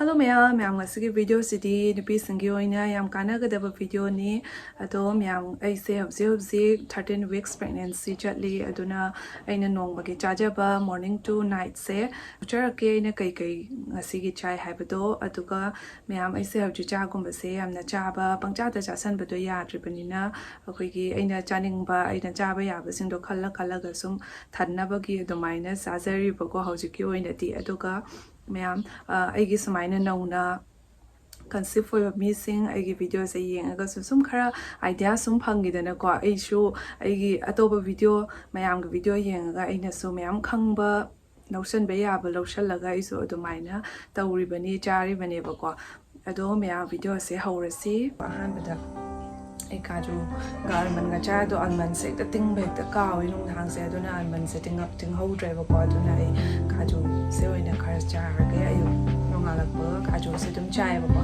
Hello ma'am ngasi video city nupi singi oina yam kana gadaba video ni ado ma'am ai se observe 13 weeks pregnancy chatli aduna aina nongba gi chajaba morning to night se chara ke aina kai ngasi gi chai haibado aduga ma'am ai se hawji cha gumba se yamna chaba pangcha da chasan bado yadribanina akoi gi aina chaningba aina chaba yaba singdo khalla ga sum thanna bagi adumaina sajari bago hawji ki oina ti aduga ma'am aigi sumaina nauna conceive for missing aigi video se yenga sum khara idea sum phangidana ko ai shu aigi atoba video mayam ga video yenga aina su mayam khangba notion be ya ba lotion laga isu adumaina tawribani charibani ba ko ado mayam video se hawrasi ahanbada kaju garman nga cha do alman se ta ting be ta ka oi nung hang se do na alman se ting ho drive ko do na kaju se oi na khar cha ga ayu nong ala ko kaju se dum chai ba ko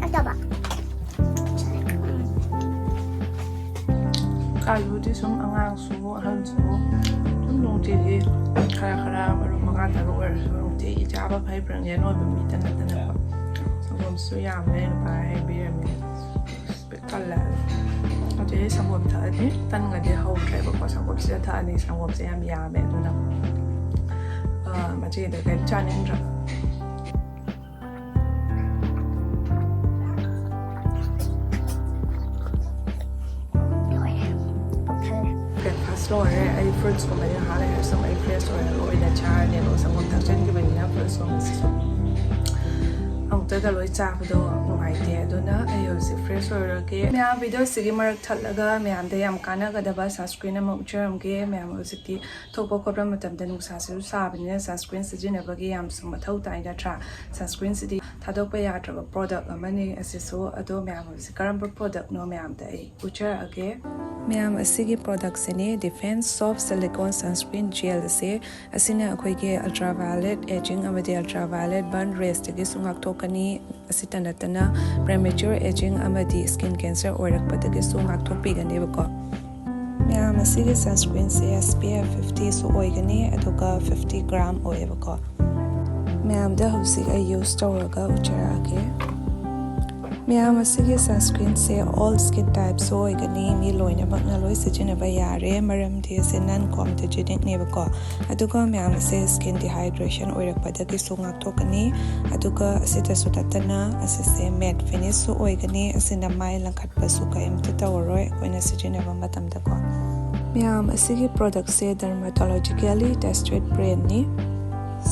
Acaba. kaju di sum angang su han su dum nong ti khara maru ma ta ro er su ti ja ba phai prang ye no be mi tan naผมสุยามเลยไปเบียร์มีเป็นกันแล้วเราจะได้สังคมเธอที่ตั้งกันที่เขาใช้บอกว่าสังคมเสียท่านี้สังคมเสียมียาแบบนั้นมาเจอเด็กกันจานินจ้ะเก็บพาสโต้เลยไอ้ฟรุตส์ก็ไม่ได้หาอะไรสมัยเฟรชเลยโอ้ยแต่ชาเนี่ยเราสังคมทางเช่นก็เป็นน้ำฟรุตส์องตัวก็เลยจ้าพอดูนุ่มไอเดียดูนะไอ้ยูสิเฟรชเลยก็แม่วิดีโอสิ่งมาทัดแล้วก็แม่ได้ยำกันนะก็ได้บัสซันสกรีนมาอุจจาระก็แม่รู้สึกที่ทุกคนก็เริ่มมาทำเดินอุตสาหสิรู้ทราบเนี่ยซันสกรีนสิ่งนี้บางทียำสมมติเท่าไหร่ได้จ้าซันสกรีนสิ่งถ้าดูไปอยากจะว่า product มันนี่สิ่งส่วนตัวแม่รู้สึกการเป็น product โน้แม่ได้อุจจาระก็แม่สิ่ง product สิ่ง defense soft silicone sunscreen gel สิ่งนี้คุยกัน ultraviolet aging อเมริกา ultraviolet burn rays ที่สุนัขทุกคนนี้สิตันตันนะ premature aging อเมริกา skin cancer อวัยวะที่สุนัขทุกปีกันนี้บุกแม่สิ่ง sunscreen SPF 50สุโอยกันนี้ทุก50 กรัมอวัยวะแม่ได้หูสิ่ง use ตัวก็อุจจาระก็แม่สิ่ง sunscreen all skin types สุโอยกันนี้มีลอยนะบางลอยสิ่งนี้ใบยาเร่มาเริ่มที่สิ่งนั้นคอมจะจุดนี้บุกทุกแม่สิ่ง skin dehydration อวัยวะที่สุนัขทุกคนนี้ทุกสิ่งที่สุดท้ายนะสิ่ง matte finish สุโอยกันนี้สิ่งน้ำไม่ลังคัดไปสุขเอ็มที่ตัวร้อยคนนี้สิ่งนี้บางมาทำตะกอนแม่สิ่ง product dermatologically tested brand นี้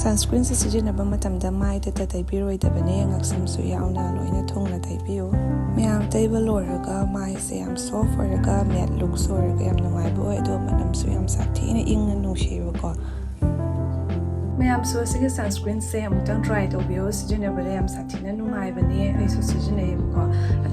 sunscreen สิ่งนี้บางมาทำตะไม่แต่ได้พิโรยแต่เป็นเองอักษรสุยาวน่าลอยนะทุ่งน่าได้พิโอแม่ได้บลอร์ก็ไม่เสียม soft แล้วก็ matte look สวยก็ยังนุ่มไม่บ่อยดูมันน้ำสุยามสักทีนี่อิงนุ่งชีวก็แม่ส่วนสิ่ง sunscreen มุตั้ง try ตัวบิวสิ่งนี้เป็นยังสักทีนั่นนุ่มไม่เป็นนี่ไอ้ส่วนสิ่งนี้ก็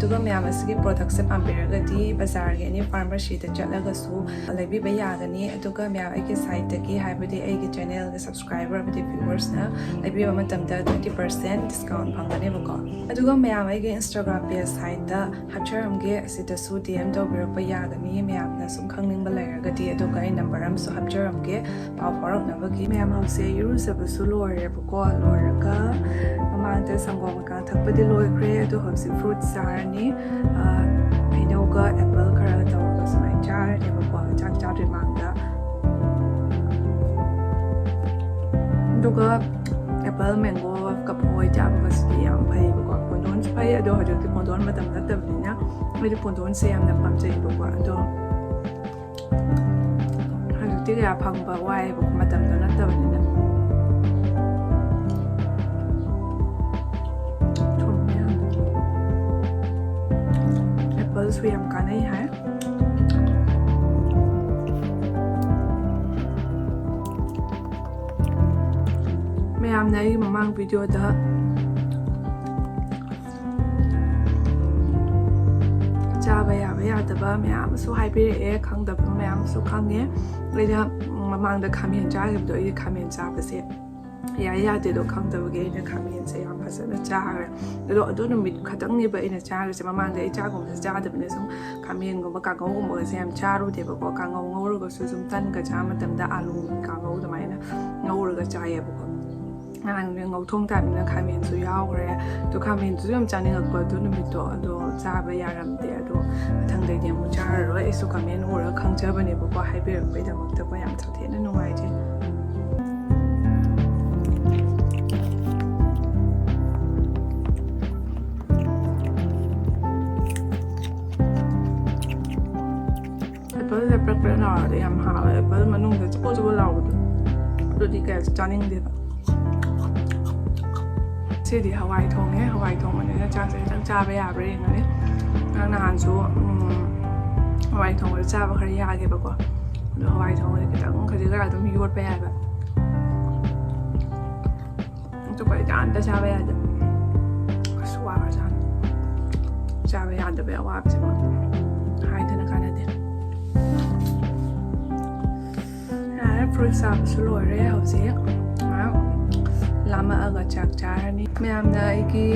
ทุกแม่สิ่ง product อันเป็นก็ที่บาซาร์กันนี่ pharmacy แต่จัดแล้วก็สู้อะไรบิบยากันนี่ทุกแม่ไอ้ที่ site ที่ให้ไปที่ไอ้ที่ channel ที่ subscriber ไปที่ viewers นะไอ้บิวมันทำได้ 20% discount พังกันนี่บุกทุกแม่ไอ้ที่ Instagram page site ที่ฮับเชอร์มก็สิ่งที่สู้ DM ตัวบิวไปยากันนี่แม่น่ะสุ่มครั้งหนึ่งไปเลยก็ที่ทุกไอ้ number อันสู้ฮับเชอร์มก็พอพอรักนะบุกี้แม่มาเสียยูสบุสุลอยบุกลอยก็ประมาณแต่สังกัดการทักไปที่ลอยเครียดตัวหัวสิฟรุตซาร์นี่ไอ้น้องก็แอปเปิลคาราตัวก็สมัยจ้าเนี่ยบุกจ้าด้วยมังดาดูก็แอปเปิลแมงโก้กับหอยจ้าบุกสกียามไปบุกคนโดนไปดูหัวจุดที่คนโดนมาทำรัตแบบนี้นะไม่ได้คนโดนเสียมนะความใจบุกดูหัวจุดที่ยาพังไปไหวบุกมาทำรัตแบบนี้นะสวยงามกันเลยฮะแม่ในมังวิดีโอเด้อจ้าไปแต่ว่าแม่สู้ให้ไปครั้งเดียวแม่สู้ครั้งนี้เลยนะมังเด็กขมิ้นจ้ากับโดยขมิ้นจ้าไปเสีย ꯌꯥꯗꯦꯗꯣ ꯈꯪꯗꯕꯒꯤ ꯑꯩꯅ ꯈꯥꯃꯦꯟꯁꯦ ꯌꯥꯝ ꯐꯖꯅ ꯆꯥꯈ꯭ꯔꯦ ꯑꯗꯣ ꯑꯗꯨ ꯅꯨꯃꯤꯠ ꯈꯛꯇꯪꯅꯦꯕ ꯑꯩꯅ ꯆꯥꯈ꯭ꯔꯤꯁꯦ ꯃꯃꯥꯡꯗ ꯑꯩ ꯆꯥꯛꯒꯨꯝꯕꯁꯦ ꯆꯥꯗꯕꯅꯤꯅ ꯁꯨꯝ ꯈꯥꯃꯦꯟꯒꯨꯝꯕ ꯀꯥꯡꯉꯧꯒꯨꯝꯕꯒꯁꯦ ꯌꯥꯝ ꯆꯥꯔꯨꯗꯦꯕꯀꯣ ꯀꯥꯡꯉꯧ ꯉꯧꯔꯒꯁꯨ ꯁꯨꯝ ꯇꯟꯒ ꯆꯥꯕ ꯃꯇꯝꯗ ꯑꯥꯂꯨ ꯀꯥꯡꯉꯧ ꯑꯗꯨꯃꯥꯏꯅ ꯉꯧꯔꯒ ꯆꯥꯏꯌꯦꯕꯀꯣ ꯉꯧꯊꯣꯡ ꯇꯥꯏꯞꯅꯤꯅ ꯈꯥꯃꯦꯟꯁꯨ ꯌꯥꯎꯈ꯭ꯔꯦ ꯑꯗꯣ ꯈꯥꯃꯦꯟꯗꯨꯁꯨ ꯌꯥꯝ ꯆꯥꯅꯤꯡꯉꯛꯄ ꯑꯗꯨ ꯅꯨꯃꯤꯠꯇꯣ ꯑꯗꯣ ꯆꯥꯕ ꯌꯥꯔꯝꯗꯦ ꯑꯗꯣ ꯃꯊꯪꯗꯩꯗꯤ ꯑꯃꯨꯛ ꯆꯥꯔꯔꯣꯏ ꯑꯩꯁꯨ ꯈꯥꯃꯦꯟ ꯎꯔꯒ ꯈꯪꯖꯕꯅꯦꯕꯀꯣ ꯍꯥꯏꯕꯤꯔꯛꯄꯩꯗꯃꯛꯇꯀꯣ ꯌꯥꯝ ꯊꯦꯅ ꯅꯨꯡꯉꯥꯏꯖꯩ ꯑꯦꯄꯜꯁꯦ ꯄ꯭ꯔꯛ ꯄ꯭ꯔꯛ ꯂꯥꯎꯔꯗꯤ ꯌꯥꯝ ꯍꯥꯎꯋꯦ ꯑꯦꯄꯜ ꯃꯅꯨꯡꯗ ꯆꯨꯞꯄꯣ ꯆꯨꯞꯄꯣ ꯂꯥꯎꯕꯗꯣ ꯑꯗꯨꯗꯤ ꯀꯌꯥ ꯆꯥꯅꯤꯡꯗꯦꯕ ꯁꯤꯗꯤ ꯍꯋꯥꯏ ꯊꯣꯡꯉꯦ ꯍꯋꯥꯏ ꯊꯣꯡꯕꯅꯤꯅ ꯆꯥꯛꯁꯦ ꯈꯤꯇꯪ ꯆꯥꯕ ꯌꯥꯕ꯭ꯔꯥ ꯌꯦꯡꯉꯅꯤ ꯅꯍꯥꯟꯁꯨ ꯍꯋꯥꯏ ꯊꯣꯡꯕꯗ ꯆꯥꯕ ꯈꯔ ꯌꯥꯒꯦꯕꯀꯣ ꯑꯗꯣ ꯍꯋꯥꯏ ꯊꯣꯡꯕꯗ khitang khajik khara adum yotpa yaba to ko janta chaba yada suwa jan chaba yada be wa bse ma haidana kanade ya fruit sap su lore hausi lama aga chak charani mayamna igi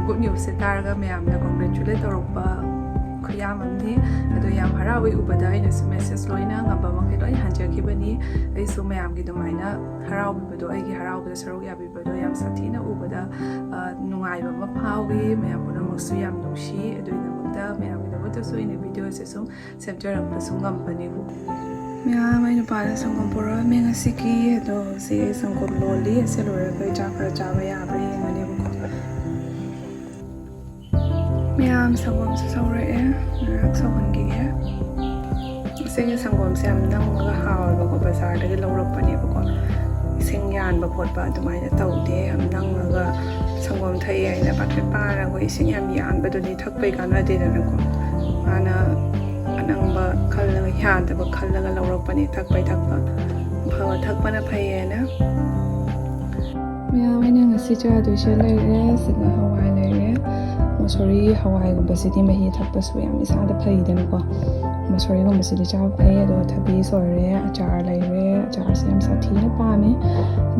good news se targa mayamna congratulate torokpa khuyam amni ado yam harawi ubada ina message loina ngamba mangi loi hanjakibani ai su mayam gi dumaina harawi bado ai gi harawi sarok yabi bado yam sathina ubada nungai ba phaawi mayam puna maksu yam nushi ado ina mukta mayam gi dabata su ina video se sum semcharam pasung ngambani bu mayam ai nupara sangom pura menga siki ado se sangom loli se lora kai chakra chawa ya bri ngani bu mayam sangom se saure narak sawan gi ya sing sangom se am nang ga haw ba ko bazar da lorok pani ba ko sing yan ba phot ba adumai na tawde am nang ga sangom thai ai na pat pa ra ko sing yam yan ba do ni thak pai kana de na ko ana anang ba khalla ga yan da ba khalla ga lorok pani thak pai thak ba phawa thak pa na phai ya na mayam ai na ngasi cha do she lai re singa hawai lai re sorry hawai gumba sidi mahi thakpa su yam isada phaidana ko masori gumba sidi cha phai ado thabi sore achar lai re achar se yam sathi na pa me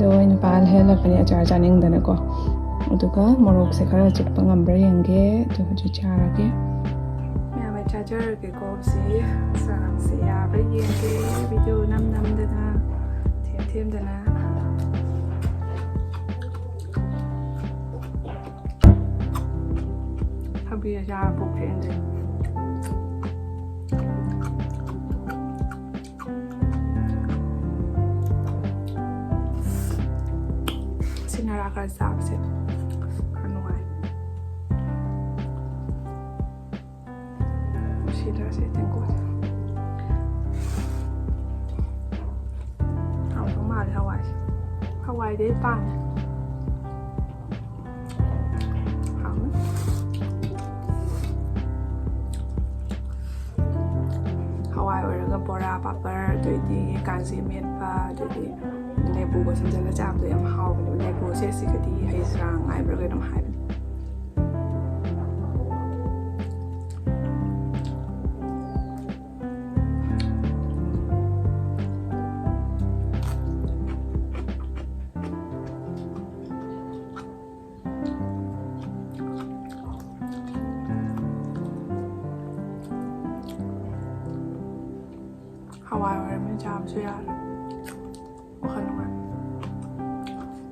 do ina pal hela pani achar janing dana ko aduga morok se khara chikpa ngambra yenge to hu charage me ame charger ke ko se sam se ya ba yenge video nam dana them dana habi ya book ende sinara ka sabse kanuai shida se tengo au ma Hawaii de pan bora papar doidi kanzi men pa doidi lebu ko sinjala jam do yam haw ni lebu se sikadi hai srang ai bro gedam hai Hawaii or mình chạm suy ra một phần không ạ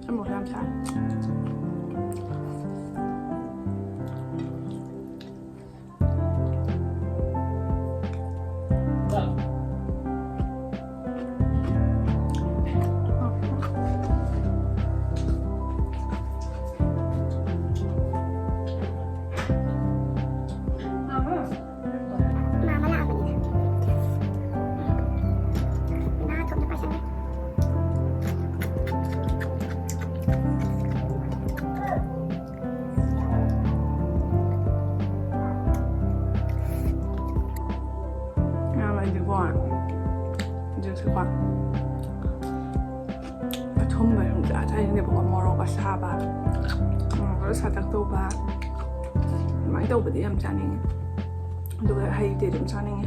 em một làm sao thum ba hung ja thai ne bo moro ba sa ba ro sa tak to ba mai to ba di am cha ning du ga hai de dum cha ning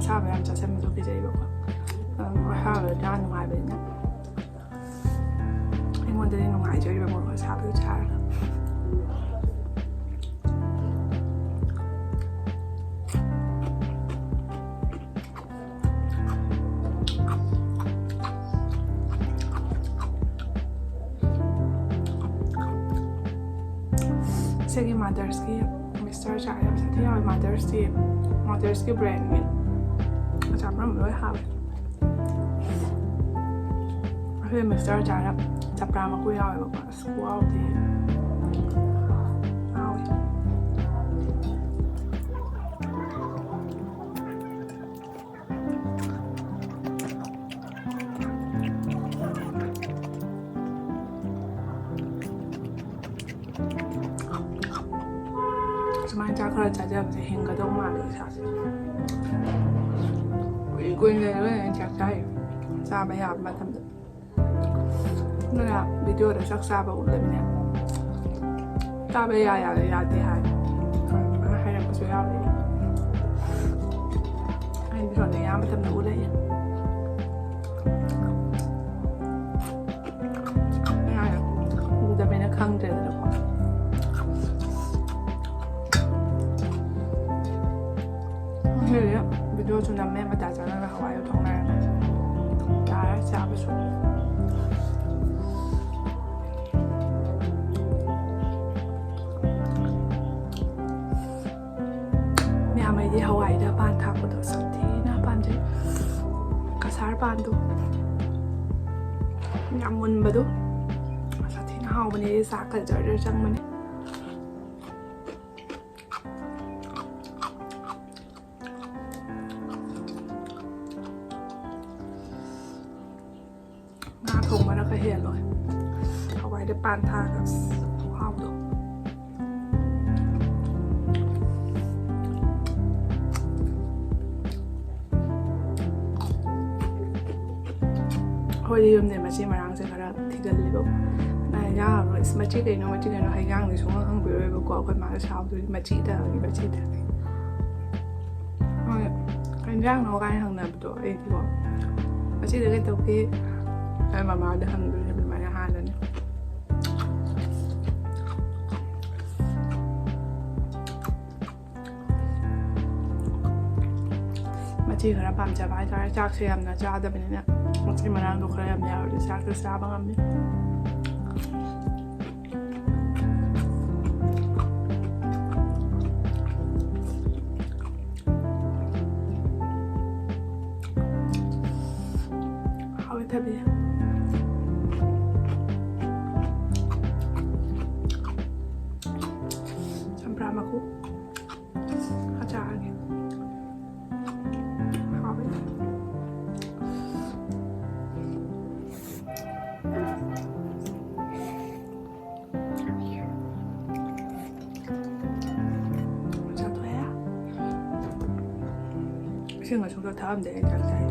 ꯑꯁꯥꯕ ꯌꯥꯝ ꯆꯥꯁꯤꯟꯕꯗꯣ ꯀꯤꯖꯩꯕꯀꯣ ꯑꯁꯥꯕꯗ ꯆꯥ ꯅꯨꯡꯉꯥꯏꯕꯅꯤꯅ ꯑꯩꯉꯣꯟꯗꯗꯤ ꯅꯨꯡꯉꯥꯏꯖꯔꯤꯕ ꯃꯣꯔꯣꯛ ꯑꯁꯥꯕꯗꯣ ꯆꯥꯔꯒ ꯁꯤꯒꯤ ꯃꯥꯗꯔꯁꯀꯤ mister ꯆꯥ ꯌꯥꯝ ꯁꯥꯊꯤ ꯌꯥꯎꯋꯦ ꯃꯥꯗꯔꯁꯀꯤ ꯕ꯭ꯔꯦꯟꯒꯤ ꯑꯆꯥꯄꯣꯠ ꯂꯣꯏ ꯍꯥꯎꯋꯦ ꯑꯩꯈꯣꯏ ꯃꯤꯁꯇꯔ ꯆꯥꯔ ꯆꯄ꯭ꯔꯥ ꯃꯀꯨ ꯌꯥꯎꯋꯦꯕꯀꯣ ꯑꯁ ꯈꯨꯍꯥꯎꯗꯤ ꯍꯥꯎꯋꯦ ꯁꯨꯃꯥꯏꯅ ꯆꯥꯛ ꯈꯔ ꯆꯥꯖꯕꯁꯦ ꯍꯤꯡꯒꯗꯧ ꯃꯥꯜꯂꯦ ꯏꯁꯥꯁꯦ ꯀꯨꯏꯅ ꯂꯣꯏꯅ ꯆꯥꯛ ꯆꯥꯏ ꯆꯥꯕ ꯌꯥꯕ ꯃꯇꯝꯗ ꯑꯗꯨꯅ ꯚꯤꯗꯤꯑꯣꯗ ꯆꯥꯛ ꯆꯥꯕ ꯎꯠꯂꯃꯤꯅꯦ ꯆꯥꯕ ꯌꯥꯗꯦ ꯍꯥꯏ ꯍꯥꯏꯔꯛꯄꯁꯨ ꯌꯥꯎꯔꯤ ꯑꯩꯗꯤ ꯁꯣꯝꯗ ꯌꯥꯝ ꯃꯇꯝꯗ ꯎꯠꯂꯛꯏ ꯎꯗꯕꯅꯤꯅ ꯈꯪꯗ꯭ꯔꯦꯗꯅꯀꯣ ꯚꯤꯗꯤꯑꯣꯁꯨ ꯅꯝꯃꯦ ꯃꯇꯥ ꯆꯥꯅꯒ ꯍꯋꯥꯏ ꯊꯣꯡꯅꯔꯝꯃꯦ ꯆꯥꯔ ꯆꯥꯕꯁꯨ ꯃꯌꯥꯝ ꯍꯋꯥꯏꯗ ꯄꯥꯟ ꯊꯥꯛꯄꯗꯣ ꯁꯥꯊꯤꯅ ꯄꯥꯟꯖꯩ ꯀꯁꯥꯔ ꯄꯥꯟꯗꯣ ꯌꯥꯝ ꯃꯨꯟꯕꯗꯣ ꯁꯥꯊꯤꯅ ꯍꯥꯎꯕꯅꯦ ꯆꯥꯛꯀ ꯖꯔ ꯆꯪꯕꯅꯦ ꯉꯥ ꯊꯣꯡꯕꯅꯒ ꯍꯦꯜꯂꯣꯏ ꯍꯋꯥꯏꯗ ꯄꯥꯟ ꯊꯥꯛꯑꯒ ꯍꯥꯎꯗꯣ ꯑꯩꯈꯣꯏꯗꯤ ꯌꯨꯝꯗꯩ ꯃꯆꯤ ꯃꯔꯥꯡꯁꯦ ꯈꯔ ꯊꯤꯒꯜꯂꯦꯕꯀꯣ ꯌꯥꯔꯣꯏ ꯃꯆꯤ ꯀꯩꯅꯣ ꯍꯩꯖꯥꯡꯗꯤ ꯁꯨꯡꯈꯪ ꯈꯪꯕꯤꯔꯣꯏꯕꯀꯣ ꯑꯩꯈꯣꯏ ꯃꯥꯒ ꯁꯥꯎꯗꯣꯏꯗꯤ ꯃꯆꯤꯗꯒꯤ ꯍꯣꯏ ꯍꯦꯟꯖꯥꯡꯅꯣ ꯀꯥꯏꯅ ꯍꯪꯅꯕꯗꯣ ꯑꯩꯗꯤꯀꯣ ꯃꯆꯤꯗ ꯀꯩꯗꯧꯒꯦ ꯑꯩ ꯃꯃꯥꯗ ꯍꯪꯗꯣꯏꯅꯦ ꯑꯗꯨꯃꯥꯏꯅ ꯍꯥꯟꯅꯅꯦ ꯃꯆꯤ ꯈꯔ ꯄꯥꯝꯖꯕ ꯍꯥꯏꯇꯥꯔꯦ ꯆꯥꯛꯁꯦ ꯌꯥꯝꯅ ꯆꯥꯗꯕꯅꯤꯅ ꯃꯆꯤ ꯃꯔꯥꯡꯗꯣ ꯈꯔ ꯌꯥꯝ ꯌꯥꯎꯔꯗꯤ ꯆꯥꯛꯁꯨ ꯆꯥꯕ ꯉꯝꯃꯤ ꯍꯥꯎꯋꯦ ꯊꯕꯤ ꯆꯝꯄ꯭ꯔꯥ ꯃꯀꯨ ꯆꯥꯔꯒꯦ ꯍꯥꯎꯋꯦ ꯆꯥꯊꯣꯛꯑꯦ ꯏꯁꯤꯡꯒ ꯁꯨꯡꯊꯛ ꯊꯛꯑꯝꯗꯦ ꯑꯩ ꯆꯥꯛ ꯆꯥꯏ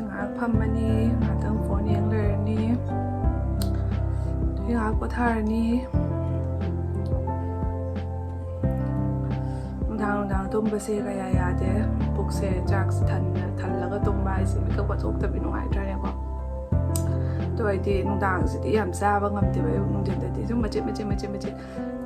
ꯉꯥꯏꯍꯥꯛ ꯐꯝꯃꯅꯤ ꯉꯥꯛꯇꯪ ꯐꯣꯟ ꯌꯦꯡ ꯂꯩꯔꯅꯤ ꯉꯥꯏꯍꯥꯛ ꯄꯣꯊꯥꯔꯅꯤ ꯅꯨꯡꯗꯥꯡ ꯇꯨꯝꯕꯁꯦ ꯀꯌꯥ ꯌꯥꯗꯦ ꯄꯨꯛꯁꯦ ꯆꯥꯛꯁꯦ ꯊꯜꯂꯒ ꯇꯨꯝꯕ ꯍꯥꯏꯁꯦ ꯃꯤꯀꯞ ꯊꯣꯛꯇꯕꯤ ꯅꯨꯡꯉꯥꯏꯇ꯭ꯔꯅꯦꯀꯣ ꯑꯗꯣ ꯑꯩꯗꯤ ꯅꯨꯡꯗꯥꯡꯁꯤꯗꯤ ꯌꯥꯝ ꯆꯥꯕ ꯉꯝꯗꯦꯕ ꯑꯌꯨꯛ ꯅꯨꯡꯊꯤꯟꯗꯗꯤ ꯁꯨꯝ ꯃꯆꯦꯠ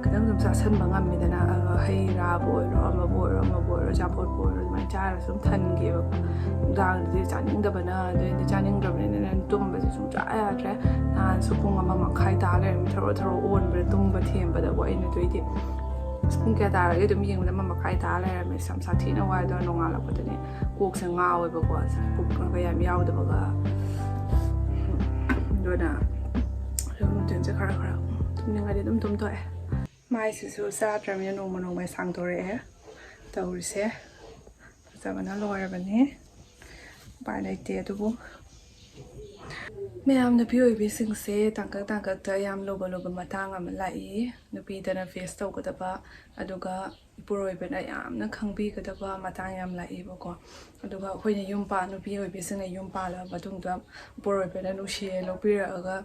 ꯈꯤꯇꯪ ꯁꯨꯝ ꯆꯥꯁꯟꯕ ꯉꯝꯃꯤꯗꯅ ꯍꯩ ꯔꯥꯕꯨ ꯑꯣꯏꯔꯣ ꯑꯃꯕꯨ ꯑꯣꯏꯔോ ꯑꯆꯥꯄꯣꯠꯄꯨ ꯑꯣꯏꯔꯣ ꯑꯗꯨꯃꯥꯏꯅ ꯆꯥꯔꯒ ꯁꯨꯝ ꯊꯟꯒꯦꯕꯀꯣ ꯅꯨꯡꯗꯥꯡꯗꯗꯤ ꯆꯥꯅꯤꯡꯗꯕꯅ ꯑꯗꯩꯗꯤ ꯆꯥꯅꯤꯡꯗ꯭ꯔꯕꯅꯤꯅ ꯇꯨꯝꯕꯁꯦ ꯁꯨꯡꯌꯥ ꯌꯥꯗ꯭ꯔꯦ ꯅꯍꯥꯟꯁꯨ ꯄꯨꯡ 1:30 ꯇꯥ ꯂꯩꯔꯝꯃꯤ ꯊꯔꯣ ꯑꯣꯟꯕꯗ ꯇꯨꯝꯕ ꯊꯦꯝꯕꯗꯀꯣ ꯑꯩꯅ ꯑꯗꯨꯏꯗꯤ ꯄꯨꯡ ꯀꯌꯥ ꯇꯥꯔꯒꯦ ꯑꯗꯨꯝ ꯌꯦꯡꯕꯗ 1:30 ꯇꯥ ꯂꯩꯔꯝꯃꯦ ꯌꯥꯝ ꯁꯥꯊꯤꯅ ꯋꯥꯏꯗꯣ ꯅꯣꯡꯉꯥꯜꯂꯛꯄꯗꯅꯦ ꯀꯣꯛꯁꯦ ꯉꯥꯎꯋꯦꯕꯀꯣ ꯄꯨꯛ ꯌꯥꯝ ꯌꯥꯎꯗꯕꯒ ꯑꯗꯨꯅ ꯅꯨꯡꯊꯤꯟꯁꯦ ꯈꯔ ꯇꯨꯝꯅꯤꯡꯉꯗꯤ ꯑꯗꯨꯝ ꯇꯨꯝꯊꯣꯛꯑꯦ ꯃꯥꯏꯁꯤꯁꯨ ꯆꯥꯗ꯭ꯔꯕꯅꯤꯅ ꯅꯣꯡꯃꯩ ꯁꯥꯡꯗꯣꯔꯛꯑꯦ ꯇꯧꯔꯤꯁꯦ ꯐꯖꯕꯅ ꯂꯣꯏꯔꯕꯅꯤ ꯎꯄꯥꯏ ꯂꯩꯇꯦ ꯑꯗꯨꯕꯨ ꯃꯌꯥꯝ ꯅꯨꯄꯤ ꯑꯣꯏꯕꯤꯁꯤꯡꯁꯦ ꯇꯥꯡꯀꯛꯇ ꯌꯥꯝ ꯂꯨꯕ ꯃꯇꯥꯡ ꯑꯃ ꯂꯥꯛꯏ ꯅꯨꯄꯤꯗꯅ ꯐꯦꯁ ꯇꯧꯒꯗꯕ ꯑꯗꯨꯒ ꯏꯄꯨꯔꯣꯏꯕꯅ ꯌꯥꯝꯅ ꯈꯪꯕꯤꯒꯗꯕ ꯃꯇꯥꯡ ꯌꯥꯝ ꯂꯥꯛꯏꯕꯀꯣ ꯑꯗꯨꯒ ꯑꯩꯈꯣꯏꯅ ꯅꯨꯄꯤ ꯑꯣꯏꯕꯤꯁꯤꯡꯅ ꯌꯨꯝ ꯄꯥꯜꯂꯕ ꯃꯇꯨꯡꯗ ꯏꯄꯨꯔꯣꯏꯕꯅ ꯅꯨꯡꯁꯤꯅ ꯂꯧꯕꯤꯔꯛꯑꯒ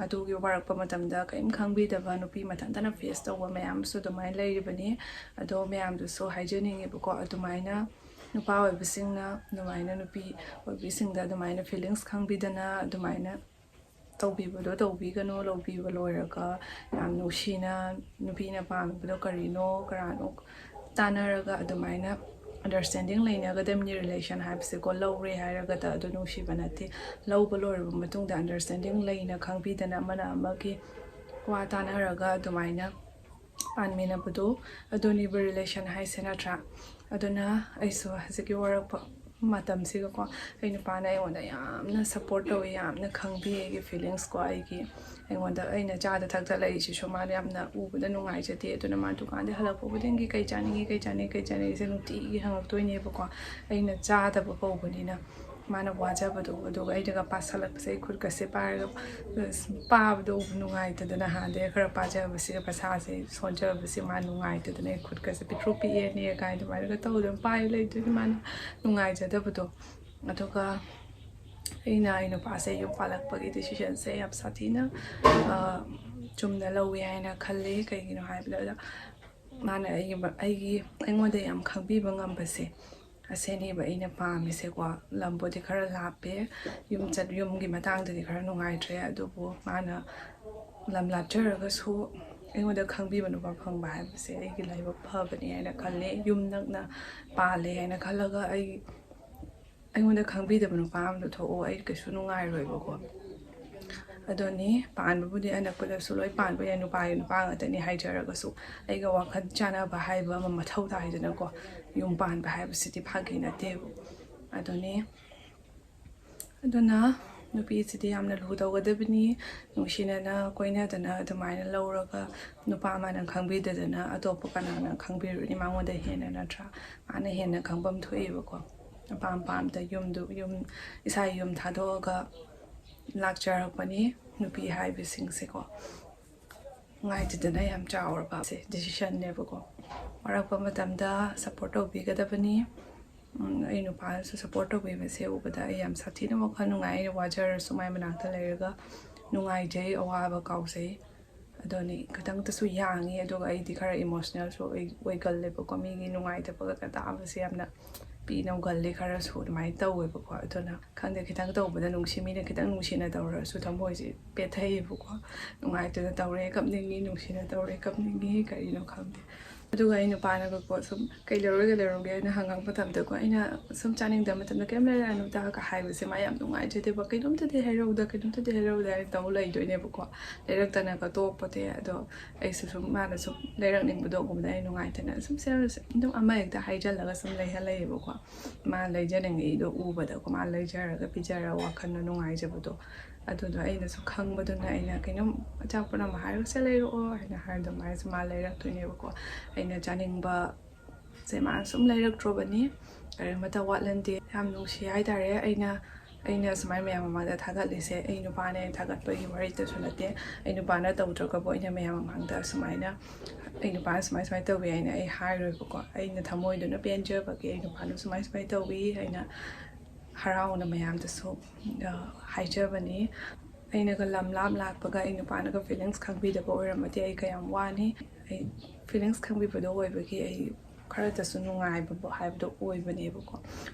ꯑꯗꯨꯒꯤ ꯋꯥꯔꯛꯄ ꯃꯇꯝꯗ ꯀꯔꯤꯝ ꯈꯪꯕꯤꯗꯕ ꯅꯨꯄꯤ ꯃꯊꯟꯇꯅ ꯐꯦꯁ ꯇꯧꯕ ꯃꯌꯥꯝꯁꯨ ꯑꯗꯨꯃꯥꯏꯅ ꯂꯩꯔꯤꯕꯅꯤ ꯑꯗꯣ ꯃꯌꯥꯝꯗꯨꯁꯨ ꯍꯥꯏꯖꯅꯤꯡꯉꯦꯕꯀꯣ ꯑꯗꯨꯃꯥꯏꯅ ꯅꯨꯄꯥ ꯑꯣꯏꯕꯁꯤꯡꯅ ꯑꯗꯨꯃꯥꯏꯅ ꯅꯨꯄꯤ ꯑꯣꯏꯕꯤꯁꯤꯡꯗ ꯑꯗꯨꯃꯥꯏꯅ ꯐꯤꯂꯤꯡꯁ ꯈꯪꯕꯤꯗꯅ ꯑꯗꯨꯃꯥꯏꯅ ꯇꯧꯕꯤꯕꯗꯣ ꯇꯧꯕꯤꯒꯅꯣ ꯂꯧꯕꯤꯕ ꯂꯣꯏꯔꯒ ꯌꯥꯝ ꯅꯨꯡꯁꯤꯅ ꯅꯨꯄꯤꯅ ꯄꯥꯝꯕꯗꯣ ꯀꯔꯤꯅꯣ ꯀꯅꯥꯅꯣ ꯇꯥꯟꯅꯔꯒ ꯑꯗꯨꯃꯥꯏꯅ ꯑꯟꯗꯔꯁꯇꯦꯟꯗꯤꯡ ꯂꯩꯅꯒꯗꯕꯅꯤ ꯔꯤꯂꯦꯁꯟ ꯍꯥꯏꯕꯁꯦꯀꯣ ꯂꯧꯔꯦ ꯍꯥꯏꯔꯒꯗ ꯑꯗꯨ ꯅꯨꯡꯁꯤꯕ ꯅꯠꯇꯦ ꯂꯧꯕ ꯂꯣꯏꯔꯕ ꯃꯇꯨꯡꯗ ꯑꯟꯗꯔꯁꯇꯦꯟꯗꯤꯡ ꯂꯩꯅ ꯈꯪꯕꯤꯗꯅ ꯑꯃꯅ ꯑꯃꯒꯤ ꯋꯥ ꯇꯥꯟꯅꯔꯒ ꯑꯗꯨꯃꯥꯏꯅ ꯄꯥꯟꯃꯤꯟꯅꯕꯗꯣ ꯑꯗꯨꯅꯤꯕ ꯔꯤꯂꯦꯁꯟ ꯍꯥꯏꯁꯦ ꯅꯠꯇ꯭ꯔꯥ ꯑꯗꯨꯅ ꯑꯩꯁꯨ ꯍꯧꯖꯤꯛꯀꯤ ꯋꯥꯔꯛꯄ ꯃꯇꯝꯁꯤꯒꯀꯣ ꯑꯩ ꯅꯨꯄꯥꯅ ꯑꯩꯉꯣꯟꯗ ꯌꯥꯝꯅ ꯁꯞꯄꯣꯔꯠ ꯇꯧꯋꯤ ꯌꯥꯝꯅ ꯈꯪꯕꯤ ꯑꯩꯒꯤ ꯐꯤꯂꯤꯡꯁꯀꯣ ꯑꯩꯉꯣꯟꯗ ꯑꯩꯅ ꯆꯥꯗ ꯊꯛꯇ ꯂꯩꯔꯤꯁꯤꯁꯨ ꯃꯥꯅ ꯌꯥꯝꯅ ꯎꯕꯗ ꯅꯨꯡꯉꯥꯏꯖꯗꯦ ꯑꯗꯨꯅ ꯃꯥ ꯗꯨꯀꯥꯟꯗꯩ ꯍꯜꯂꯛꯄ ꯈꯨꯗꯤꯡꯒꯤ ꯀꯩ ꯆꯥꯅꯤꯡꯉꯤ ꯀꯩ ꯆꯥꯅꯤꯡꯉꯤ ꯀꯩ ꯆꯥꯅꯤꯡꯉꯤꯁꯦ ꯅꯨꯡꯇꯤꯒꯤ ꯍꯪꯉꯛꯇꯣꯏꯅꯦꯕꯀꯣ ꯑꯩꯅ ꯆꯥꯗꯕ ꯀꯧꯕꯅꯤꯅ ꯃꯥꯅ ꯋꯥꯖꯕꯗꯣ ꯑꯗꯨꯒ ꯑꯩꯅꯒ ꯄꯥꯁꯜꯂꯛꯄꯁꯦ ꯑꯩ ꯈꯨꯠꯀꯁꯦ ꯄꯥꯏꯔꯒ ꯄꯥꯕꯗꯣ ꯅꯨꯡꯉꯥꯏꯇꯗꯅ ꯍꯥꯟꯅꯗꯩ ꯈꯔ ꯄꯥꯖꯕꯁꯤꯒ ꯄꯩꯁꯥꯁꯦ ꯁꯣꯟꯖꯕꯁꯦ ꯃꯥ ꯅꯨꯡꯉꯥꯏꯇꯗꯅ ꯑꯩ ꯈꯨꯠꯀꯁꯦ ꯄꯤꯛꯇ꯭ꯔꯨ ꯄꯤꯛꯑꯦꯅꯦ ꯀꯥꯏꯅ ꯑꯗꯨꯃꯥꯏꯅꯒ ꯇꯧꯗꯅ ꯄꯥꯏ ꯂꯩꯗꯣꯏꯅꯤ ꯃꯥꯅ ꯅꯨꯡꯉꯥꯏꯖꯗꯕꯗꯣ ꯑꯗꯨꯒ ꯑꯩ ꯅꯨꯄꯥꯁꯦ ꯌꯨꯝ ꯄꯥꯜꯂꯛꯄꯒꯤ ꯗꯤꯁꯤꯖꯟꯁꯦ ꯌꯥꯝ ꯁꯥꯊꯤꯅ ꯆꯨꯝꯅ ꯂꯧꯋꯦ ꯍꯥꯏꯅ ꯈꯜꯂꯤ ꯀꯩꯒꯤꯅꯣ ꯍꯥꯏꯕꯗ ꯃꯥꯅ ꯑꯩꯉꯣꯟꯗ ꯌꯥꯝ ꯈꯪꯕꯤꯕ ꯉꯝꯕꯁꯦ ꯑꯁꯤꯅꯦꯕ ꯑꯩꯅ ꯄꯥꯝꯃꯤꯁꯦꯀꯣ ꯂꯝꯕꯨꯗꯤ ꯈꯔ ꯂꯥꯞꯄꯦ ꯌꯨꯝꯒꯤ ꯃꯇꯥꯡꯗꯗꯤ ꯈꯔ ꯅꯨꯡꯉꯥꯏꯇ꯭ꯔꯦ ꯑꯗꯨꯕꯨ ꯃꯥꯅ ꯂꯝ ꯂꯥꯞꯆꯔꯒꯁꯨ ꯑꯩꯉꯣꯟꯗ ꯈꯪꯕꯤꯕ ꯅꯨꯄꯥ ꯐꯪꯕ ꯍꯥꯏꯕꯁꯦ ꯑꯩꯒꯤ ꯂꯥꯏꯕꯛ ꯐꯕꯅꯤ ꯍꯥꯏꯅ ꯈꯜꯂꯦ ꯌꯨꯝ ꯅꯛꯅ ꯄꯥꯜꯂꯦ ꯍꯥꯏꯅ ꯈꯜꯂꯒ ꯑꯩꯉꯣꯟꯗ ꯈꯪꯕꯤꯗꯕ ꯅꯨꯄꯥ ꯑꯃꯗꯣ ꯊꯣꯛꯑꯣ ꯑꯩ ꯀꯩꯁꯨ ꯅꯨꯡꯉꯥꯏꯔꯣꯏꯕꯀꯣ ꯑꯗꯨꯅꯤ ꯄꯥꯟꯕꯕꯨꯗꯤ ꯑꯅꯛꯄꯗꯁꯨ ꯂꯣꯏ ꯄꯥꯟꯕ ꯌꯥꯏ ꯅꯨꯄꯥ ꯉꯥꯛꯇꯅꯤ ꯍꯥꯏꯖꯔꯒꯁꯨ ꯑꯩꯒ ꯋꯥꯈꯜ ꯆꯥꯟꯅꯕ ꯍꯥꯏꯕ ꯑꯃ ꯃꯊꯧ ꯇꯥꯏꯗꯅꯀꯣ ꯌꯨꯝ ꯄꯥꯟꯕ ꯍꯥꯏꯕꯁꯤꯗꯤ ꯐꯥꯒꯤ ꯅꯠꯇꯦꯕ ꯑꯗꯨꯅ ꯅꯨꯄꯤꯁꯤꯗꯤ ꯌꯥꯝꯅ ꯂꯨ ꯇꯧꯒꯗꯕꯅꯤ ꯅꯨꯡꯁꯤꯅꯅ ꯀꯣꯏꯅꯗꯅ ꯑꯗꯨꯃꯥꯏꯅ ꯂꯧꯔꯒ ꯅꯨꯄꯥ ꯑꯃꯅ ꯈꯪꯕꯤꯗꯗꯅ ꯑꯇꯣꯞꯄ ꯀꯅꯥꯅ ꯈꯪꯕꯤꯔꯨꯅꯤ ꯃꯉꯣꯟꯗ ꯍꯦꯟꯅ ꯅꯠꯇ꯭ꯔꯥ ꯃꯥꯅ ꯍꯦꯟꯅ ꯈꯪꯐꯝ ꯊꯣꯛꯑꯦꯕꯀꯣ ꯑꯄꯥꯝꯕ ꯌꯨꯝ ꯏꯁꯥꯒꯤ ꯌꯨꯝ ꯊꯥꯗꯣꯛꯑꯒ ꯂꯥꯛꯆꯔꯛꯄꯅꯤ ꯅꯨꯄꯤ ꯍꯥꯏꯕꯁꯤꯡꯁꯦꯀꯣ ꯅꯨꯡꯉꯥꯏꯇꯗꯅ ꯌꯥꯝ ꯆꯥꯎꯔꯕ ꯗꯤꯁꯤꯁꯟꯅꯦꯕꯀꯣ ꯋꯥꯔꯛꯄ ꯃꯇꯝꯗ ꯁꯞꯄꯣꯔꯠ ꯇꯧꯕꯤꯒꯗꯕꯅꯤ ꯑꯩ ꯅꯨꯄꯥꯅꯁꯨ ꯁꯞꯄꯣꯔꯠ ꯇꯧꯕꯤꯕꯁꯦ ꯎꯕꯗ ꯑꯩ ꯌꯥꯝ ꯁꯥꯊꯤꯅ ꯋꯥꯈꯜ ꯅꯨꯡꯉꯥꯏ ꯑꯩꯅ ꯋꯥꯖꯔꯁꯨ ꯃꯥꯏ ꯃꯅꯥꯛꯇ ꯂꯩꯔꯒ ꯅꯨꯡꯉꯥꯏꯖꯩ ꯑꯋꯥꯕ ꯀꯥꯎꯖꯩ ꯑꯗꯨꯅꯤ ꯈꯤꯇꯪꯇꯁꯨ ꯌꯥꯡꯉꯤ ꯑꯗꯨꯒ ꯑꯩꯗꯤ ꯈꯔ ꯏꯃꯣꯁꯅꯦꯜꯁꯨ ꯑꯣꯏꯒꯜꯂꯦꯕꯀꯣ ꯃꯤꯒꯤ ꯅꯨꯡꯉꯥꯏꯇꯕꯒ ꯇꯥꯕꯁꯦ ꯌꯥꯝꯅ ꯄꯤꯅꯧꯒꯜꯂꯤ ꯈꯔꯁꯨ ꯑꯗꯨꯃꯥꯏꯅ ꯇꯧꯋꯦꯕꯀꯣ ꯑꯗꯨꯅ ꯈꯪꯗꯦ ꯈꯤꯇꯪ ꯇꯧꯕꯗ ꯃꯤꯅ ꯈꯤꯇꯪ ꯅꯨꯡꯁꯤꯅ ꯇꯧꯔꯁꯨ ꯊꯃꯣꯏꯁꯦ ꯄꯦꯊꯩꯌꯦꯕꯀꯣ ꯅꯨꯡꯉꯥꯏꯇꯅ ꯇꯧꯔꯦ ꯀꯞꯅꯤꯡꯉꯤ ꯅꯨꯡꯁꯤꯅ ꯇꯧꯔꯦ ꯀꯞꯅꯤꯡꯉꯤ ꯀꯔꯤꯅꯣ ꯈꯪꯗꯦ ꯑꯗꯨꯒ ꯑꯩ ꯅꯨꯄꯥꯅꯒꯀꯣ ꯁꯨꯝ ꯀꯩ ꯂꯩꯔꯨꯒꯦ ꯑꯩꯅ ꯍꯪꯉꯛꯄ ꯃꯇꯝꯗꯀꯣ ꯑꯩꯅ ꯁꯨꯝ ꯆꯥꯅꯤꯡꯗꯕ ꯃꯇꯝꯗ ꯀꯩꯝ ꯂꯩꯔꯛꯑꯅꯨꯗ ꯍꯥꯏꯕꯁꯦ ꯃꯥ ꯌꯥꯝ ꯅꯨꯡꯉꯥꯏꯖꯗꯦꯕ ꯀꯩꯅꯣꯝꯇꯗꯤ ꯍꯥꯏꯔꯛꯎꯗ ꯍꯥꯏꯅ ꯇꯧ ꯂꯩꯗꯣꯏꯅꯦꯕꯀꯣ ꯂꯩꯔꯛꯇꯅꯒ ꯇꯣꯛꯄꯗꯤ ꯑꯗꯣ ꯑꯩꯁꯨ ꯁꯨꯝ ꯃꯥꯅ ꯁꯨꯝ ꯂꯩꯔꯛꯅꯤꯡꯕꯗꯣꯒꯨꯝꯕꯗ ꯑꯩ ꯅꯨꯡꯉꯥꯏꯇꯅ ꯁꯨꯝ ꯑꯗꯨꯝ ꯑꯃ ꯍꯦꯛꯇ ꯍꯥꯏꯖꯜꯂꯒ ꯁꯨꯝ ꯂꯩꯍꯜꯂꯛꯑꯦꯕꯀꯣ ꯃꯥ ꯂꯩꯖꯅꯤꯡꯉꯤꯗꯣ ꯎꯕꯗꯀꯣ ꯃꯥ ꯂꯩꯖꯔꯒ ꯄꯤꯖꯔꯒ ꯋꯥꯈꯜꯗ ꯅꯨꯡꯉꯥꯏꯖꯕꯗꯣ ꯑꯗꯨꯗꯣ ꯑꯩꯅꯁꯨ ꯈꯪꯕꯗꯨꯅ ꯑꯩꯅ ꯀꯩꯅꯣꯝ ꯑꯆꯥꯄꯣꯠ ꯑꯃ ꯍꯥꯏꯔꯒ ꯁꯦ ꯂꯩꯔꯛꯑꯣ ꯍꯥꯏꯅ ꯍꯥꯏꯔꯗ ꯃꯥꯁꯨ ꯃꯥ ꯂꯩꯔꯛꯇꯣꯏꯅꯦꯕꯀꯣ ꯑꯩꯅ ꯆꯥꯅꯤꯡꯕꯁꯦ ꯃꯥꯅ ꯁꯨꯝ ꯂꯩꯔꯛꯇ꯭ꯔꯕꯅꯤ ꯀꯔꯤꯃꯠꯇ ꯋꯥꯠꯍꯟꯗꯦ ꯌꯥꯝ ꯅꯨꯡꯁꯤ ꯍꯥꯏꯇꯥꯔꯦ ꯑꯩꯅ ꯁꯨꯃꯥꯏꯅ ꯃꯌꯥꯝ ꯃꯃꯥꯡꯗ ꯊꯥꯒꯠꯂꯤꯁꯦ ꯑꯩ ꯅꯨꯄꯥꯅ ꯊꯥꯒꯠꯄꯒꯤ ꯋꯥꯔꯤꯗꯁꯨ ꯅꯠꯇꯦ ꯑꯩ ꯅꯨꯄꯥꯅ ꯇꯧꯗ꯭ꯔꯒꯕꯨ ꯑꯩꯅ ꯃꯌꯥꯝ ꯃꯃꯥꯡꯗ ꯑꯩ ꯅꯨꯄꯥꯅ ꯁꯨꯃꯥꯏꯅ ꯇꯧꯋꯤ ꯍꯥꯏꯅ ꯑꯩ ꯍꯥꯏꯔꯣꯏꯕꯀꯣ ꯑꯩꯅ ꯊꯃꯣꯏꯗꯨꯅ ꯄꯦꯟꯖꯕꯒꯤ ꯑꯩ ꯅꯨꯄꯥꯅ ꯁꯨꯃꯥꯏꯅ ꯇꯧꯋꯤ ꯑꯩꯅ ꯍꯔꯥꯎꯅ ꯃꯌꯥꯝꯗꯁꯨ ꯍꯥꯏꯖꯕꯅꯤ ꯑꯩꯅꯒ ꯂꯝ ꯂꯥꯛꯄꯒ ꯑꯩ ꯅꯨꯄꯥꯅꯒ ꯐꯤꯂꯤꯡꯁ ꯈꯪꯕꯤꯗꯕ ꯑꯣꯏꯔꯝꯃꯗꯤ ꯑꯩ ꯀꯌꯥꯝ ꯋꯥꯅꯤ ꯑꯩ ꯐꯤꯂꯤꯡꯁ ꯈꯪꯕꯤꯕꯗꯣ ꯑꯣꯏꯕꯒꯤ ꯑꯩ ꯈꯔꯇꯁꯨ ꯅꯨꯡꯉꯥꯏꯕ ꯍꯥꯏꯕꯗꯣ ꯑꯣꯏꯕꯅꯦꯕꯀꯣ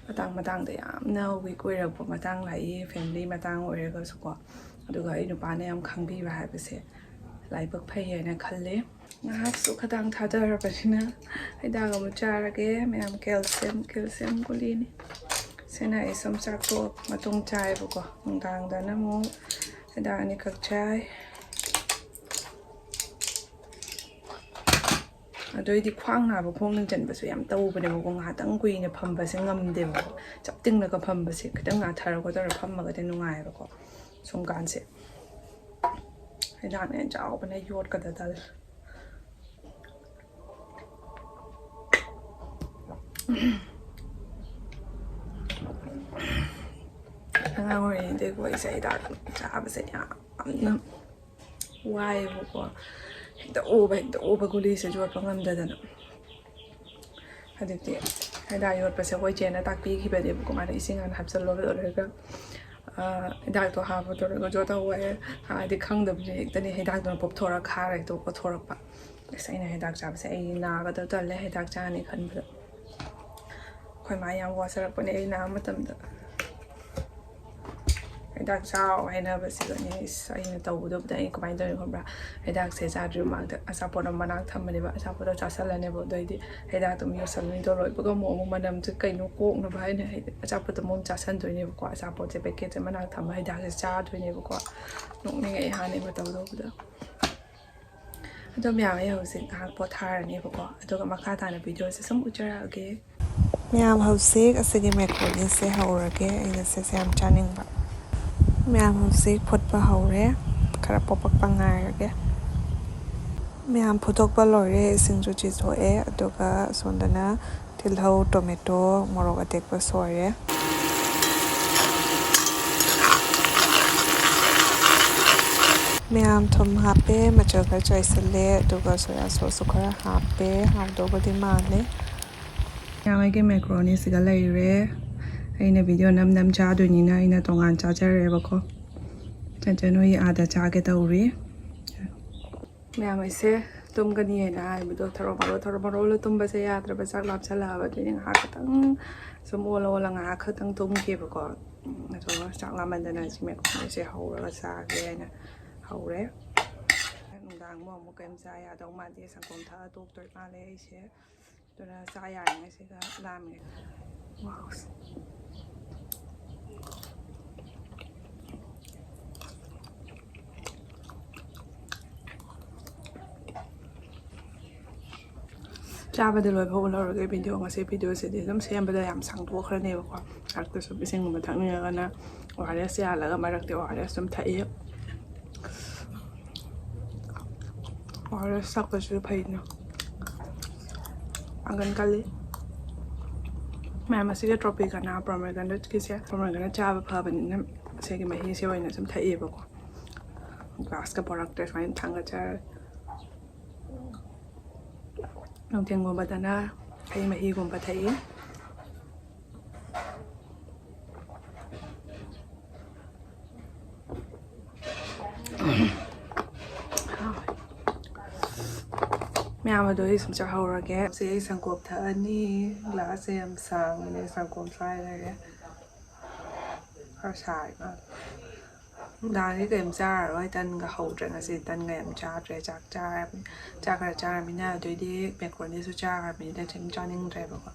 ꯃꯇꯥꯡꯗ ꯌꯥꯝꯅ ꯋꯤꯛ ꯑꯣꯏꯔꯛꯄ ꯃꯇꯥꯡ ꯂꯥꯛꯏ ꯐꯦꯃꯤꯂꯤ ꯃꯇꯥꯡ ꯑꯣꯏꯔꯒꯁꯨꯀꯣ ꯑꯗꯨꯒ ꯑꯩ ꯅꯨꯄꯥꯅ ꯌꯥꯝ ꯈꯪꯕꯤꯕ ꯍꯥꯏꯕꯁꯦ ꯂꯥꯏꯕꯛ ꯐꯩ ꯍꯥꯏꯅ ꯈꯜꯂꯦ ꯉꯥꯏꯍꯥꯛꯁꯨ ꯈꯇꯪ ꯊꯥꯗꯔꯕꯅꯤꯅ ꯍꯤꯗꯥꯛ ꯑꯃꯨꯛ ꯆꯥꯔꯒꯦ ꯃꯌꯥꯝ ꯀꯦꯜꯁꯤꯌꯝ ꯒꯨꯂꯤꯅꯤ ꯁꯤꯅ ꯑꯩ ꯁꯨꯝ ꯆꯥꯛꯇꯣꯛ ꯃꯇꯨꯡ ꯆꯥꯏꯕꯀꯣ ꯅꯨꯡꯗꯥꯡꯗꯅ ꯑꯃꯨꯛ ꯍꯤꯗꯥꯛ ꯑꯅꯤꯈꯛ ꯆꯥꯏ ꯑꯗꯨꯏꯗꯤ ꯈ꯭ꯋꯥꯡ ꯅꯥꯕ ꯈꯣꯡ ꯅꯤꯡꯆꯟꯕꯁꯨ ꯌꯥꯝ ꯇꯧꯕꯅꯦꯕꯀꯣ ꯉꯥꯏꯍꯥꯛꯇꯪ ꯀꯨꯏꯅ ꯐꯝꯕꯁꯦ ꯉꯝꯗꯦꯕꯀꯣ ꯆꯞ ꯇꯤꯡꯅꯒ ꯐꯝꯕꯁꯦ ꯈꯤꯇꯪ ꯉꯥꯊꯔ ꯈꯣꯠꯊꯔ ꯐꯝꯃꯒꯗꯤ ꯅꯨꯡꯉꯥꯏꯑꯕꯀꯣ ꯁꯨꯝ ꯀꯥꯟꯁꯦ ꯍꯤꯗꯥꯛꯅ ꯆꯥꯎꯕꯅ ꯌꯣꯠꯀꯗ ꯇꯜꯂꯦ ꯑꯉꯥꯡ ꯑꯣꯏꯔꯤꯉꯩꯗꯒꯤꯀꯣ ꯑꯩꯁꯦ ꯍꯤꯗꯥꯛ ꯆꯥꯕꯁꯦ ꯌꯥꯝꯅ ꯋꯥꯏꯑꯦꯕꯀꯣ ꯍꯦꯛꯇ ꯎꯕ ꯒꯨꯂꯤꯁꯦ ꯌꯣꯠꯄ ꯉꯝꯗꯗꯅ ꯍꯧꯖꯤꯛꯇꯤ ꯍꯤꯗꯥꯛ ꯌꯣꯠꯄꯁꯦ ꯑꯩꯈꯣꯏ ꯆꯦꯅ ꯇꯥꯛꯄꯤꯈꯤꯕꯅꯦꯕꯀꯣ ꯃꯥꯅ ꯏꯁꯤꯡ ꯍꯥꯟꯅ ꯍꯥꯞꯆꯜꯂꯣ ꯂꯣꯏꯔꯒ ꯍꯤꯗꯥꯛꯇꯣ ꯍꯥꯞꯄꯗꯧꯔꯒ ꯖꯣ ꯇꯧꯋꯦ ꯍꯥꯏꯗꯤ ꯈꯪꯗꯕꯁꯦ ꯍꯦꯛꯇꯅꯤ ꯍꯤꯗꯥꯛꯇꯨꯅ ꯄꯣꯞꯊꯣꯔꯛ ꯈꯥꯔ ꯍꯦꯛꯇ ꯄꯣꯊꯣꯔꯛꯄ ꯑꯁ ꯑꯩꯅ ꯍꯤꯗꯥꯛ ꯆꯥꯕꯁꯦ ꯑꯩ ꯅꯥꯒꯗꯕ ꯇꯜꯂꯦ ꯍꯤꯗꯥꯛ ꯆꯥꯅꯤ ꯈꯟꯕꯗ ꯑꯩꯈꯣꯏ ꯃꯥ ꯌꯥꯝ ꯋꯥꯖꯔꯛꯄꯅꯦ ꯑꯩ ꯅꯥꯕ ꯃꯇꯝꯗ ꯍꯤꯗꯥꯛ ꯆꯥꯎ ꯍꯥꯏꯅꯕꯁꯤꯗꯅꯦ ꯑꯩꯅ ꯇꯧꯕꯗꯕꯨꯗ ꯑꯩ ꯀꯃꯥꯏꯅ ꯇꯧꯔꯤꯅꯣ ꯈꯪꯕ꯭ꯔꯥ ꯍꯤꯗꯥꯛꯁꯦ ꯆꯥꯗ꯭ꯔꯤ ꯃꯃꯥꯡꯗ ꯑꯆꯥꯄꯣꯠ ꯑꯃ ꯃꯅꯥꯛ ꯊꯝꯕꯅꯦꯕ ꯑꯆꯥꯄꯣꯠꯇꯣ ꯆꯥꯁꯜꯂꯅꯦꯕ ꯑꯗꯩꯗꯤ ꯍꯤꯗꯥꯛꯇꯣ ꯑꯃꯨꯛ ꯌꯣꯠꯁꯜꯂꯅꯤꯗꯣ ꯂꯣꯏꯕꯒ ꯑꯃꯨꯛ ꯃꯅꯝꯁꯦ ꯀꯩꯅꯣ ꯀꯣꯛꯅꯕ ꯍꯥꯏꯅ ꯑꯆꯥꯄꯣꯠꯇꯣ ꯑꯃꯨꯛ ꯆꯥꯁꯟꯗꯣꯏꯅꯦꯕꯀꯣ ꯑꯆꯥꯄꯣꯠꯁꯦ ꯄꯦꯀꯦꯠꯁꯦ ꯃꯅꯥꯛ ꯊꯝꯕ ꯍꯤꯗꯥꯛꯁꯦ ꯆꯥꯗꯣꯏꯅꯦꯕꯀꯣ ꯅꯣꯛꯅꯤꯡꯉꯛꯑꯦ ꯍꯥꯟꯅꯩ ꯃꯇꯝꯗꯧꯕꯗ ꯑꯗꯣ ꯃꯌꯥꯝ ꯑꯩ ꯍꯧꯖꯤꯛ ꯉꯥꯏꯍꯥꯛ ꯄꯣꯊꯥꯔꯅꯦꯕꯀꯣ ꯑꯗꯨꯒ ꯃꯈꯥ ꯇꯥꯅ ꯚꯤꯗꯤꯑꯣꯁꯦ ꯁꯨꯝ ꯎꯠꯆꯔꯛꯑꯒꯦ ꯃꯌꯥꯝ ꯍꯧꯖꯤꯛ ꯑꯁꯤꯒꯤ ꯃꯦꯀ꯭ꯔꯣꯅꯤꯁꯦ ꯍꯧꯔꯒꯦ ꯑꯩꯅ ꯁꯤꯁꯦ ꯌꯥꯝ ꯆꯥꯅꯤꯡꯕ ꯃꯌꯥꯝ ꯍꯧꯖꯤꯛ ꯐꯨꯠꯄ ꯍꯧꯔꯦ ꯈꯔ ꯄꯣꯞꯄꯛꯄ ꯉꯥꯏꯔꯒꯦ ꯃꯌꯥꯝ ꯐꯨꯠꯇꯣꯛꯄ ꯂꯣꯏꯔꯦ ꯏꯁꯤꯡꯁꯨ ꯆꯤꯊꯣꯛꯑꯦ ꯑꯗꯨꯒ ꯑꯁꯣꯝꯗꯅ ꯇꯤꯜꯍꯧ ꯇꯣꯃꯦꯇꯣ ꯃꯣꯔꯣꯛ ꯑꯇꯦꯛꯄ ꯁꯣꯏꯔꯦ ꯃꯌꯥꯝ ꯊꯨꯝ ꯍꯥꯞꯄꯦ ꯃꯆꯜ ꯈꯔ ꯆꯥꯏꯁꯤꯜꯂꯦ ꯑꯗꯨꯒ ꯁꯣꯌꯥ ꯁꯣꯁꯁꯨ ꯈꯔ ꯍꯥꯞꯄꯦ ꯍꯥꯎꯗꯧꯕꯗꯤ ꯃꯥꯜꯂꯦ ꯃꯌꯥꯝ ꯑꯩꯒꯤ ꯃꯦꯀ꯭ꯔꯣꯅꯤꯁꯤꯒ ꯂꯩꯔꯦ ꯑꯩꯅ ꯚꯤꯗꯤꯑꯣ ꯅꯝ ꯆꯥꯗꯣꯏꯅꯤꯅ ꯑꯩꯅ ꯇꯣꯉꯥꯟ ꯆꯥꯖꯔꯦꯕꯀꯣ ꯆꯟꯆꯟ ꯍꯣꯏ ꯑꯥꯗ ꯆꯥꯒꯦ ꯇꯧꯔꯤ ꯃꯌꯥꯝ ꯑꯩꯁꯦ ꯇꯨꯝꯒꯅꯤꯅ ꯍꯥꯏꯕꯗꯣ ꯊꯔꯣ ꯃꯔꯣꯜꯂ ꯇꯨꯝꯕꯁꯦ ꯌꯥꯗ꯭ꯔꯕ ꯆꯥꯛ ꯂꯥꯞꯁꯜꯂꯛꯑꯕ ꯑꯗꯨꯏꯅꯤ ꯉꯥꯏꯍꯥꯛ ꯈꯛꯇꯪ ꯁꯨꯝ ꯑꯣꯜꯂ ꯉꯥꯏꯍꯥꯛ ꯈꯛꯇꯪ ꯇꯨꯝꯒꯦꯕꯀꯣ ꯑꯗꯨꯒ ꯆꯥꯛ ꯂꯥꯝꯃꯟꯗꯅ ꯁꯤ ꯃꯦꯀ꯭ꯔꯣꯅꯤꯁꯦ ꯍꯧꯔꯒ ꯆꯥꯒꯦ ꯍꯥꯏꯅ ꯍꯧꯔꯦ ꯅꯨꯡꯗꯥꯡ ꯑꯃꯨꯛ ꯀꯩꯝ ꯆꯥ ꯌꯥꯗꯧ ꯃꯥꯟꯗꯦ ꯁꯪꯒꯣꯝ ꯊꯛꯑ ꯇꯣꯛꯇꯣꯏ ꯃꯥꯜꯂꯦ ꯑꯩꯁꯦ ꯑꯗꯨꯅ ꯆꯥ ꯌꯥꯔꯤꯉꯩꯁꯤꯒ ꯂꯥꯝꯃꯦ ꯆꯥꯕꯗ ꯂꯣꯏꯕ ꯎꯠꯍꯧꯔꯒꯦ ꯚꯤꯗꯤꯑꯣ ꯉꯁꯤ ꯚꯤꯗꯤꯑꯣꯁꯤꯗꯤ ꯑꯗꯨꯝ ꯁꯦꯝꯕꯗ ꯌꯥꯝ ꯁꯥꯡꯗꯣꯛꯈ꯭ꯔꯅꯦꯕꯀꯣ ꯉꯥꯛꯇ ꯁꯨꯝ ꯏꯁꯤꯡꯒꯨꯝꯕ ꯊꯛꯅꯤꯡꯉꯒꯅ ꯑꯣ ꯑꯥꯔ ꯑꯦꯁ ꯌꯥꯜꯂꯒ ꯃꯔꯛꯇ ꯑꯣ ꯑꯥꯔ ꯑꯦꯁ ꯑꯗꯨꯝ ꯊꯛꯏ ꯑꯣ ꯑꯥꯔ ꯑꯦꯁ ꯊꯛꯄꯁꯤꯁꯨ ꯐꯩꯅ ꯄꯥꯡꯒꯟ ꯀꯜꯂꯤ ꯃꯌꯥꯝ ꯑꯁꯤꯒ ꯇ꯭ꯔꯣꯄꯤꯀꯅꯥ ꯄ꯭ꯔꯣꯃꯦꯒ꯭ꯔꯦꯅꯦꯠꯀꯤꯁꯦ ꯄ꯭ꯔꯣꯃꯦꯒ꯭ꯔꯦꯅꯦꯠ ꯆꯥꯕ ꯐꯕꯅꯤꯅ ꯁꯤꯒꯤ ꯃꯍꯤꯁꯦ ꯑꯣꯏꯅ ꯁꯨꯝ ꯊꯛꯑꯦꯕꯀꯣ ꯒ꯭ꯂꯥꯁꯀ ꯄꯣꯔꯛꯇ꯭ꯔꯦ ꯁꯨꯃꯥꯏꯅ ꯊꯥꯡꯒꯠꯆꯔꯒ ꯅꯨꯡꯊꯤꯜꯒꯨꯝꯕꯗꯅ ꯍꯩ ꯃꯍꯤꯒꯨꯝꯕ ꯊꯛꯏ ꯃꯌꯥꯝ ꯑꯗꯣ ꯑꯩ ꯁꯨꯝ ꯆꯥꯍꯧꯔꯒꯦ ꯁꯤ ꯑꯩ ꯁꯪꯒꯣꯝ ꯊꯛꯑꯅꯤ ꯒ꯭ꯂꯥꯁꯁꯦ ꯌꯥꯝ ꯁꯥꯡꯕꯅꯦ ꯁꯪꯒꯣꯝ ꯁ꯭ꯋꯥꯏ ꯂꯩꯔꯦ ꯈꯔ ꯁꯥꯔꯤ ꯃꯥꯜꯂꯦ ꯅꯨꯡꯗꯥꯡꯗꯤ ꯀꯔꯤꯝ ꯆꯥꯔꯔꯣꯏ ꯇꯟꯒ ꯍꯧꯗ꯭ꯔꯦ ꯉꯁꯤ ꯇꯟꯒ ꯌꯥꯝ ꯆꯥꯗ꯭ꯔꯦ ꯆꯥꯛ ꯈꯔ ꯆꯥꯔꯕꯅꯤꯅ ꯑꯗꯨꯏꯗꯤ ꯃꯦꯀ꯭ꯔꯣꯅꯤꯁꯨ ꯆꯥꯈ꯭ꯔꯕꯅꯤꯅ ꯀꯩꯝ ꯆꯥꯅꯤꯡꯗ꯭ꯔꯦꯕꯀꯣ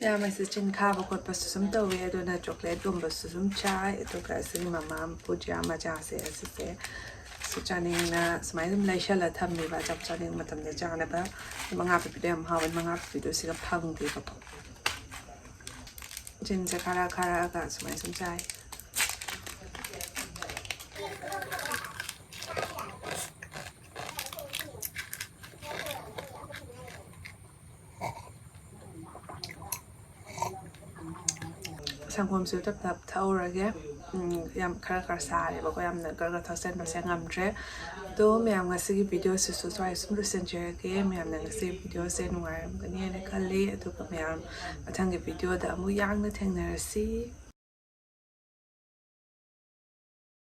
ꯌꯥꯝ ꯑꯁꯤ ꯆꯤꯟ ꯈꯥꯕ ꯈꯣꯠꯄꯁꯨ ꯁꯨꯝ ꯇꯧꯋꯦ ꯑꯗꯨꯅ ꯆꯣꯀ꯭ꯂꯦꯠꯀꯨꯝꯕꯁꯨ ꯁꯨꯝ ꯆꯥꯏ ꯑꯗꯨꯒ ꯑꯁꯤꯒꯤ ꯃꯃꯥ ꯄꯨꯖꯤꯌꯥ ꯃꯆꯥꯁꯦ ꯑꯁꯤꯁꯦ ꯁꯨ ꯆꯥꯅꯤꯡꯅ ꯁꯨꯃꯥꯏꯅ ꯑꯗꯨꯝ ꯂꯩꯁꯜꯂ ꯊꯝꯃꯦꯕ ꯆꯥꯅꯤꯡꯕ ꯃꯇꯝꯗ ꯆꯥꯅꯕ ꯃꯉꯥ ꯄꯤꯕꯤꯗꯣ ꯌꯥꯝ ꯍꯥꯎꯋꯦ ꯃꯉꯥ ꯄꯤꯕꯤꯗꯣ ꯁꯤꯒ ꯐꯪꯗꯦꯕꯀꯣ ꯆꯤꯟꯁꯦ ꯈꯥꯔꯛꯑꯒ ꯁꯨꯃꯥꯏꯅ ꯁꯨꯝ ꯆꯥꯏ ꯁꯪꯒꯣꯝꯁꯨ ꯇꯞ ꯊꯛꯎꯔꯒꯦ ꯌꯥꯝ ꯈꯔ ꯁꯥꯔꯦꯕꯀꯣ ꯌꯥꯝꯅ ꯈꯔ ꯊꯛꯆꯟꯕꯁꯦ ꯉꯝꯗ꯭ꯔꯦ ꯑꯗꯣ ꯃꯌꯥꯝ ꯉꯁꯤꯒꯤ ꯚꯤꯗꯤꯑꯣꯁꯤꯁꯨ ꯁ꯭ꯋꯥꯏ ꯁꯨꯝ ꯂꯣꯏꯁꯤꯟꯖꯔꯒꯦ ꯃꯌꯥꯝꯅ ꯉꯁꯤ ꯚꯤꯗꯤꯑꯣꯁꯦ ꯅꯨꯡꯉꯥꯏꯔꯝꯒꯅꯤ ꯍꯥꯏꯅ ꯈꯜꯂꯤ ꯑꯗꯨꯒ ꯃꯌꯥꯝ ꯃꯊꯪꯒꯤ ꯚꯤꯗꯤꯑꯣꯗ ꯑꯃꯨꯛ ꯌꯥꯡꯅ ꯊꯦꯡꯅꯔꯁꯤ